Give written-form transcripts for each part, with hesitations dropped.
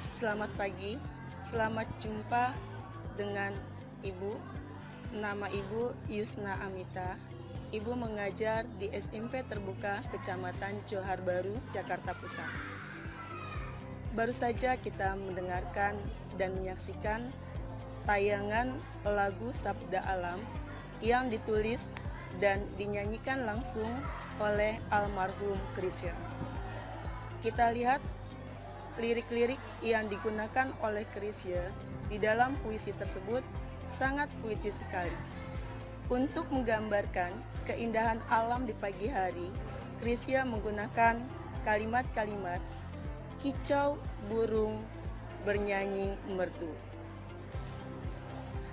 Selamat pagi, selamat jumpa dengan Ibu. Nama Ibu Yusna Amita. Ibu mengajar di SMP Terbuka Kecamatan Johar Baru, Jakarta Pusat. Baru saja kita mendengarkan dan menyaksikan tayangan lagu Sabda Alam yang ditulis dan dinyanyikan langsung oleh almarhum Chrisye. Kita lihat lirik-lirik yang digunakan oleh Chrisye di dalam puisi tersebut sangat puitis sekali. Untuk menggambarkan keindahan alam di pagi hari, Chrisye menggunakan kalimat-kalimat kicau burung bernyanyi merdu,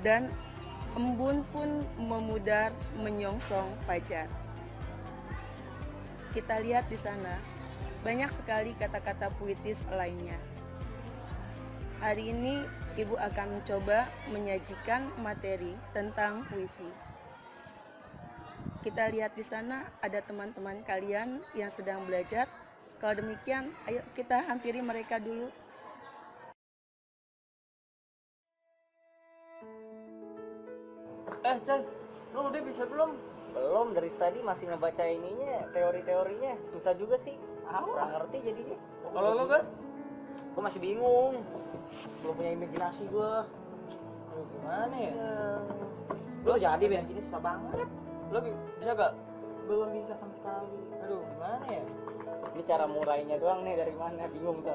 dan embun pun memudar menyongsong fajar. Kita lihat di sana banyak sekali kata-kata puitis lainnya. Hari ini Ibu akan mencoba menyajikan materi tentang puisi. Kita lihat di sana ada teman-teman kalian yang sedang belajar. Kalau demikian, ayo kita hampiri mereka dulu. Coy, lu udah bisa belum? Belum, dari tadi masih ngebaca ininya, teori-teorinya. Susah juga sih. Kurang ngerti jadinya. Kalau lu kan? Gue masih bingung. Belum punya imajinasi gue. Lu gimana ya? Lu jadi biar gini susah banget. Lu bisa gak? Belum bisa sama sekali. Aduh, gimana ya? Ini cara murainya doang nih, dari mana? Bingung tuh.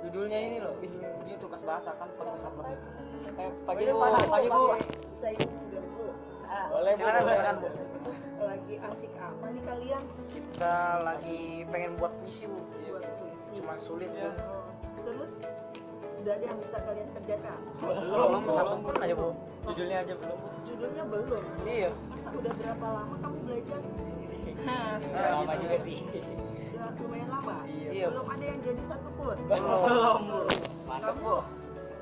Judulnya ini loh. Ini tugas bahasa kan, tugas apa? Pagi Ini Bu, panas, pagi Bu. Bisa ikut juga, Bu. Boleh Bu, Silakan, silakan, Bu. Lagi asik apa nih kalian? Kita lagi pengen buat puisi Bu. Buat puisi. Cuma sulit ya. Terus udah ada yang bisa kalian kerjakan? Belum, satu pun aja Bu. Judulnya aja belum. Judulnya belum. Iya. Masa udah berapa lama kamu belajar? Lama juga sih. Udah lumayan lama. Iya. Belum ada yang jadi satu pun. Belum. Mantap Kamu Bu.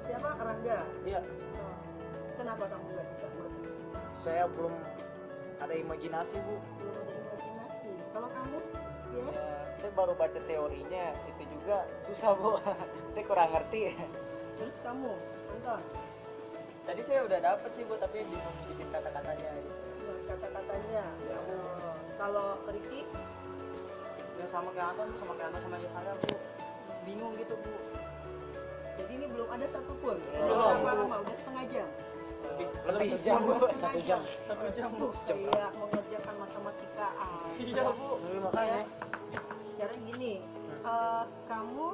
siapa? Rangga. Iya. Kenapa kamu nggak bisa buat puisi? Saya belum ada imajinasi Bu. Belum ada imajinasi. Kalau kamu, yes. Saya baru baca teorinya, itu juga susah Bu. Saya kurang ngerti. Terus kamu, Anton, Tadi saya udah dapet sih Bu, tapi bingung bikin kata-katanya gitu. buat kata-katanya. Iya. Kalau Ricky, Ya sama kayak Anton, sama kayak Anton sama aja saya Bu. Bingung gitu Bu. jadi ini belum ada satupun. Belum. Berapa lama? Udah setengah jam. Lebih jam Bu, 1 jam. 1 jam Bu. Kayak mengerjakan matematika aja. Iya Bu. Makanya. Sekarang gini, kamu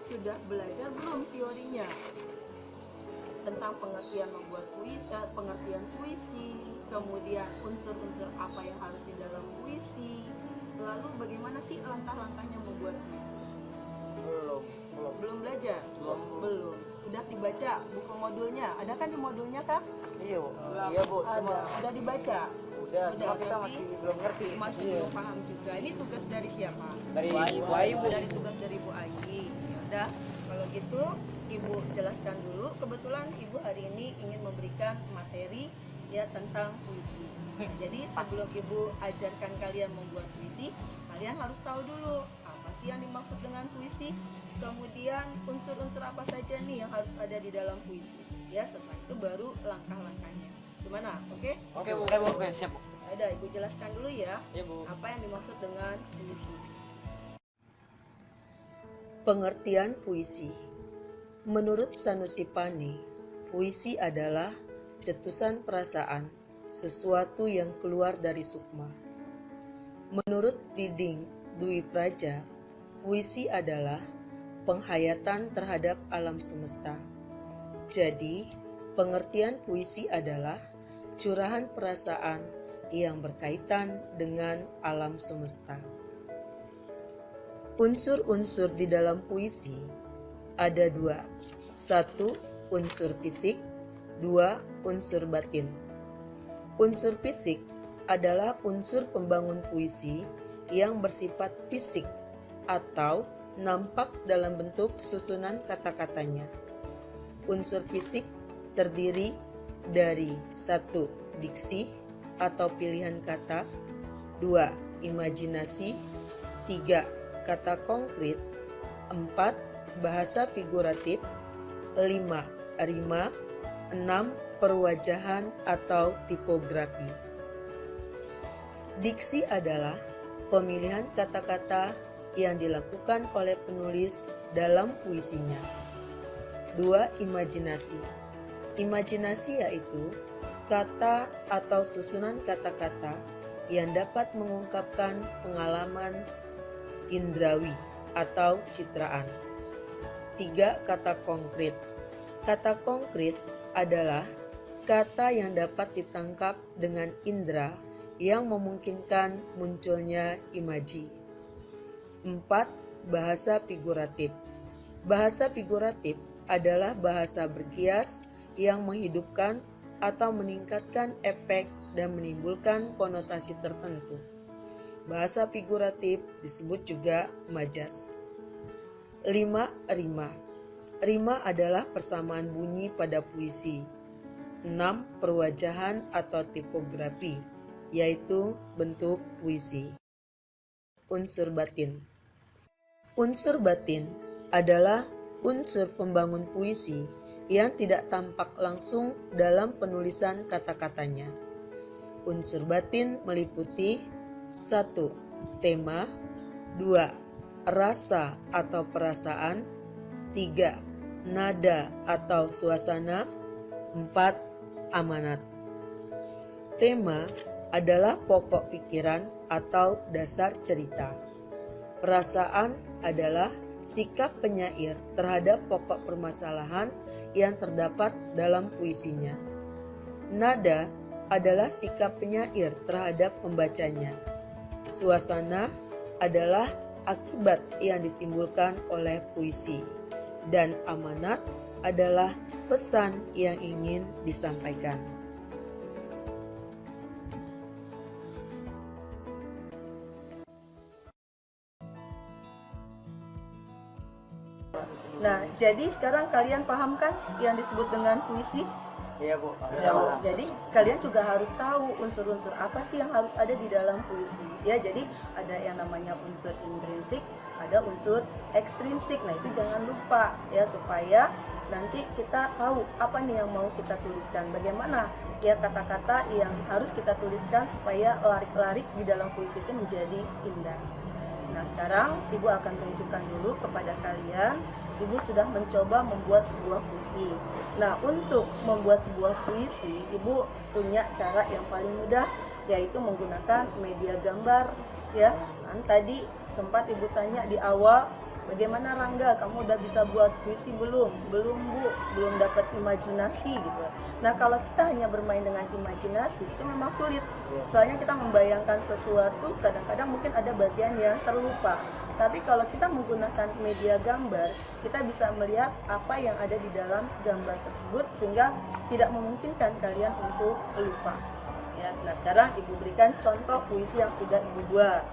sudah belajar belum teorinya tentang pengertian membuat puisi, pengertian puisi, kemudian unsur-unsur apa yang harus di dalam puisi, lalu bagaimana sih langkah-langkahnya membuat puisi? Belum belajar? Belum. Udah dibaca buku modulnya? Ada kan di modulnya Kak? Iya Bu. Iya Bu. Cuma Ada. Udah dibaca? udah, cuma kita tapi masih belum ngerti. Masih Iya. belum paham juga. Ini tugas dari siapa? Dari Bu Ayu Bu. Dari tugas dari Bu Ayi. Ya udah, kalau gitu Ibu jelaskan dulu. Kebetulan Ibu hari ini ingin memberikan materi ya tentang puisi. Jadi sebelum Ibu ajarkan kalian membuat puisi, kalian harus tahu dulu apa sih yang dimaksud dengan puisi. Kemudian unsur-unsur apa saja nih yang harus ada di dalam puisi. Ya, setelah itu baru langkah-langkahnya. Gimana? Oke? Oke Bu. Oke, siap Bu. Ada, Ibu jelaskan dulu ya. Iya Bu. Apa yang dimaksud dengan puisi? Pengertian puisi. Menurut Sanusi Pane, puisi adalah cetusan perasaan, sesuatu yang keluar dari sukma. Menurut Diding Dwi Praja, puisi adalah penghayatan terhadap alam semesta. Jadi, pengertian puisi adalah curahan perasaan yang berkaitan dengan alam semesta. Unsur-unsur di dalam puisi ada 2. 1. Unsur fisik. 2. Unsur batin. Unsur fisik adalah unsur pembangun puisi yang bersifat fisik atau nampak dalam bentuk susunan kata-katanya. Unsur fisik terdiri dari 1. Diksi atau pilihan kata. 2. Imajinasi. 3. Kata konkret. 4. bahasa figuratif. 5. Rima. 6. Perwajahan atau tipografi. Diksi adalah pemilihan kata-kata yang dilakukan oleh penulis dalam puisinya. 2. Imajinasi. Imajinasi yaitu kata atau susunan kata-kata yang dapat mengungkapkan pengalaman indrawi atau citraan. 3. Kata konkret. Kata konkret adalah kata yang dapat ditangkap dengan indera yang memungkinkan munculnya imaji. 4. Bahasa figuratif. Bahasa figuratif adalah bahasa berkias yang menghidupkan atau meningkatkan efek dan menimbulkan konotasi tertentu. Bahasa figuratif disebut juga majas. 5. Rima. Rima adalah persamaan bunyi pada puisi. 6. Perwajahan atau tipografi, yaitu bentuk puisi. Unsur batin. Unsur batin adalah unsur pembangun puisi yang tidak tampak langsung dalam penulisan kata-katanya. Unsur batin meliputi 1. Tema. 2. Rasa atau perasaan. 3. Nada atau suasana. 4. Amanat. Tema adalah pokok pikiran atau dasar cerita. Perasaan adalah sikap penyair terhadap pokok permasalahan yang terdapat dalam puisinya. Nada adalah sikap penyair terhadap pembacanya. Suasana adalah akibat yang ditimbulkan oleh puisi. Dan amanat adalah pesan yang ingin disampaikan. Nah, jadi sekarang kalian paham kan yang disebut dengan puisi? Iya Bu. Ya, jadi kalian juga harus tahu unsur-unsur apa sih yang harus ada di dalam puisi. Ya, jadi ada yang namanya unsur intrinsik, ada unsur ekstrinsik. Nah, itu jangan lupa ya, supaya nanti kita tahu apa nih yang mau kita tuliskan. Bagaimana ya kata-kata yang harus kita tuliskan supaya larik-larik di dalam puisi itu menjadi indah. Nah, sekarang Ibu akan tunjukkan dulu kepada kalian. Ibu sudah mencoba membuat sebuah puisi. Nah, untuk membuat sebuah puisi, Ibu punya cara yang paling mudah, yaitu menggunakan media gambar. Ya, kan tadi sempat Ibu tanya di awal, bagaimana Rangga, kamu udah bisa buat puisi belum? Belum Bu, belum dapat imajinasi gitu. Nah, kalau kita hanya bermain dengan imajinasi, itu memang sulit. Soalnya kita membayangkan sesuatu, kadang-kadang mungkin ada bagian yang terlupa. Tapi kalau kita menggunakan media gambar, kita bisa melihat apa yang ada di dalam gambar tersebut sehingga tidak memungkinkan kalian untuk lupa. Ya, nah sekarang Ibu berikan contoh puisi yang sudah Ibu buat.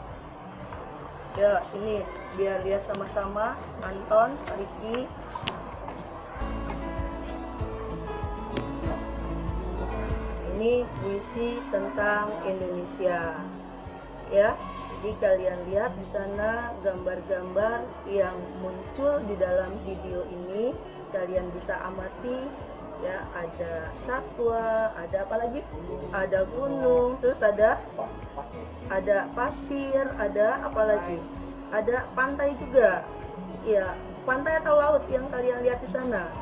Ya, sini biar lihat sama-sama Anton, Riki. Ini puisi tentang Indonesia. Ya. Jadi kalian lihat di sana gambar-gambar yang muncul di dalam video ini, kalian bisa amati ya, ada satwa, ada apa lagi? Ada gunung, terus ada pasir, ada apa lagi? Ada pantai juga. Ya, pantai atau laut yang kalian lihat di sana?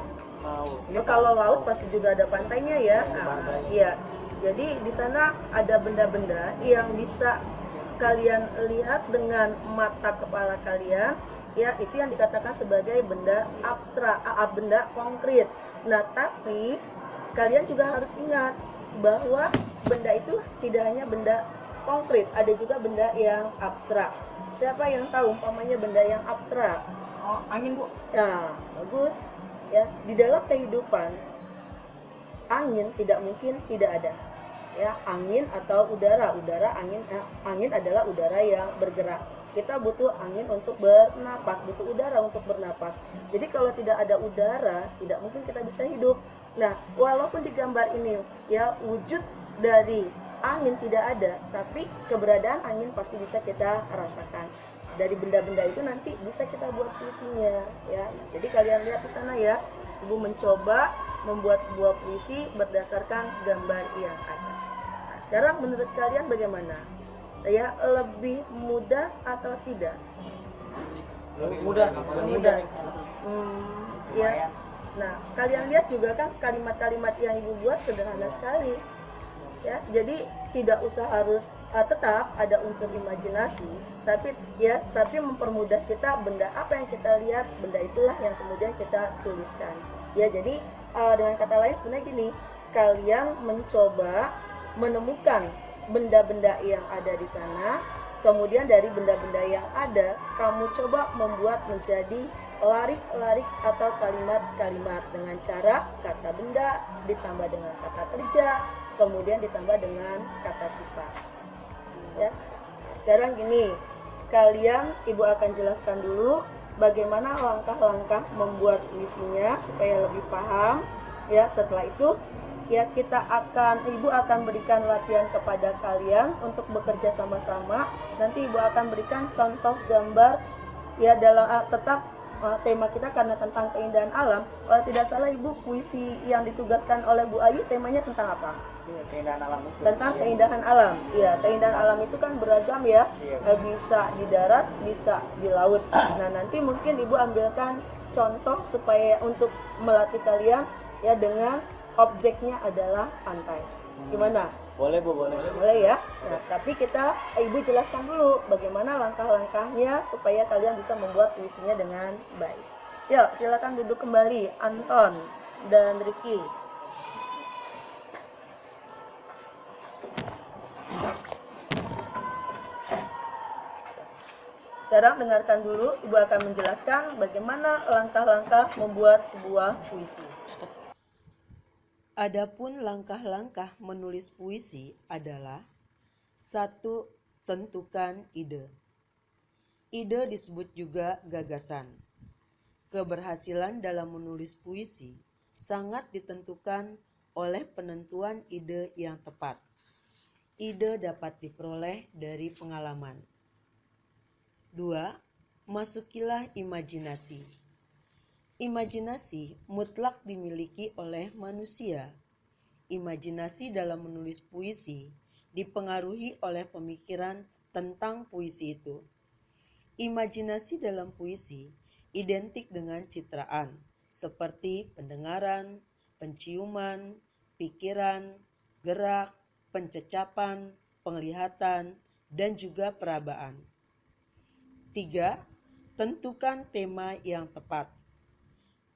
Laut. Kalau laut pasti juga ada pantainya ya. Nah, iya. Jadi di sana ada benda-benda yang bisa kalian lihat dengan mata kepala kalian, ya, itu yang dikatakan sebagai benda abstrak, benda konkret. Nah, tapi kalian juga harus ingat bahwa benda itu tidak hanya benda konkret, ada juga benda yang abstrak. Siapa yang tahu umpamanya benda yang abstrak? Oh, angin Bu. Nah, bagus. Ya, di dalam kehidupan angin tidak mungkin tidak ada. Ya, angin atau udara, angin adalah udara yang bergerak. Kita butuh angin untuk bernapas, butuh udara untuk bernapas. Jadi kalau tidak ada udara, tidak mungkin kita bisa hidup. Nah, walaupun di gambar ini ya wujud dari angin tidak ada, tapi keberadaan angin pasti bisa kita rasakan. dari benda-benda itu nanti bisa kita buat puisinya ya. Jadi kalian lihat di sana ya, Ibu mencoba membuat sebuah puisi berdasarkan gambar yang ada. Nah, sekarang menurut kalian bagaimana? Ya, lebih mudah atau tidak? Lebih mudah. Mudah. Ya. Nah, kalian lihat juga kan kalimat-kalimat yang Ibu buat sederhana sekali. Ya, jadi tidak usah harus tetap ada unsur imajinasi, tapi mempermudah kita benda apa yang kita lihat, benda itulah yang kemudian kita tuliskan. Ya, jadi dengan kata lain sebenarnya gini, kalian mencoba menemukan benda-benda yang ada di sana, kemudian dari benda-benda yang ada kamu coba membuat menjadi larik-larik atau kalimat-kalimat dengan cara kata benda ditambah dengan kata kerja, kemudian ditambah dengan kata sifat. Ya. Sekarang gini, Ibu akan jelaskan dulu bagaimana langkah-langkah membuat puisinya supaya lebih paham. Ya, setelah itu ya Ibu akan berikan latihan kepada kalian untuk bekerja sama-sama. Nanti Ibu akan berikan contoh gambar ya dalam tetap tema kita karena tentang keindahan alam. Kalau tidak salah Ibu, puisi yang ditugaskan oleh Bu Ayu temanya tentang apa? Keindahan alam itu. Tentang keindahan alam. Iya, keindahan alam itu kan beragam ya. Bisa di darat, bisa di laut. Nah, nanti mungkin Ibu ambilkan contoh supaya untuk melatih kalian ya dengan objeknya adalah pantai. Gimana? Boleh Bu, boleh. Boleh ya. Nah, tapi Ibu jelaskan dulu bagaimana langkah-langkahnya supaya kalian bisa membuat puisinya dengan baik. Yuk, silakan duduk kembali Anton dan Ricky. Sekarang dengarkan dulu, Ibu akan menjelaskan bagaimana langkah-langkah membuat sebuah puisi. Adapun langkah-langkah menulis puisi adalah: 1. Tentukan ide. Ide disebut juga gagasan. Keberhasilan dalam menulis puisi sangat ditentukan oleh penentuan ide yang tepat. Ide dapat diperoleh dari pengalaman. 2. Masukilah imajinasi. Imajinasi mutlak dimiliki oleh manusia. Imajinasi dalam menulis puisi dipengaruhi oleh pemikiran tentang puisi itu. Imajinasi dalam puisi identik dengan citraan, seperti pendengaran, penciuman, pikiran, gerak, pencecapan, penglihatan, dan juga perabaan. 3. Tentukan tema yang tepat.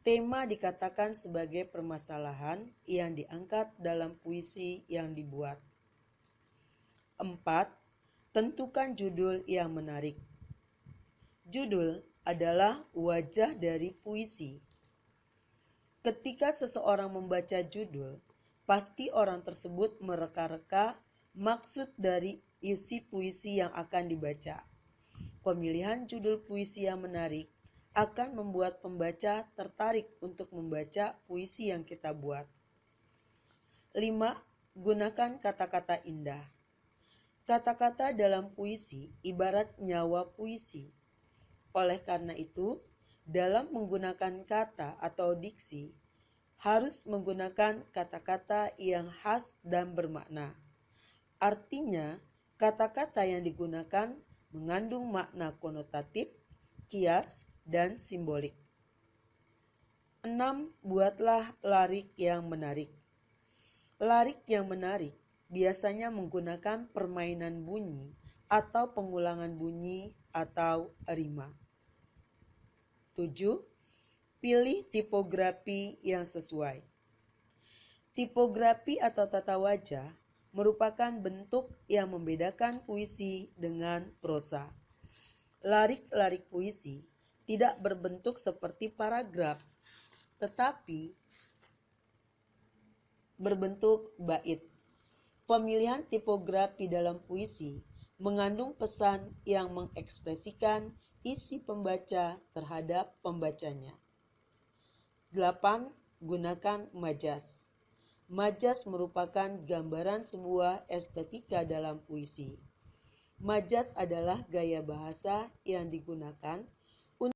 Tema dikatakan sebagai permasalahan yang diangkat dalam puisi yang dibuat. 4. Tentukan judul yang menarik. Judul adalah wajah dari puisi. Ketika seseorang membaca judul, pasti orang tersebut mereka-reka maksud dari isi puisi yang akan dibaca. Pemilihan judul puisi yang menarik akan membuat pembaca tertarik untuk membaca puisi yang kita buat. 5. Gunakan kata-kata indah. Kata-kata dalam puisi ibarat nyawa puisi. Oleh karena itu, dalam menggunakan kata atau diksi, harus menggunakan kata-kata yang khas dan bermakna. Artinya, kata-kata yang digunakan mengandung makna konotatif, kias, dan simbolik. 6. Buatlah larik yang menarik. Larik yang menarik biasanya menggunakan permainan bunyi atau pengulangan bunyi atau rima. 7. Pilih tipografi yang sesuai. Tipografi atau tata wajah merupakan bentuk yang membedakan puisi dengan prosa. Larik-larik puisi tidak berbentuk seperti paragraf, tetapi berbentuk bait. Pemilihan tipografi dalam puisi mengandung pesan yang mengekspresikan isi pembaca terhadap pembacanya. 8. Gunakan majas. Majas merupakan gambaran sebuah estetika dalam puisi. Majas adalah gaya bahasa yang digunakan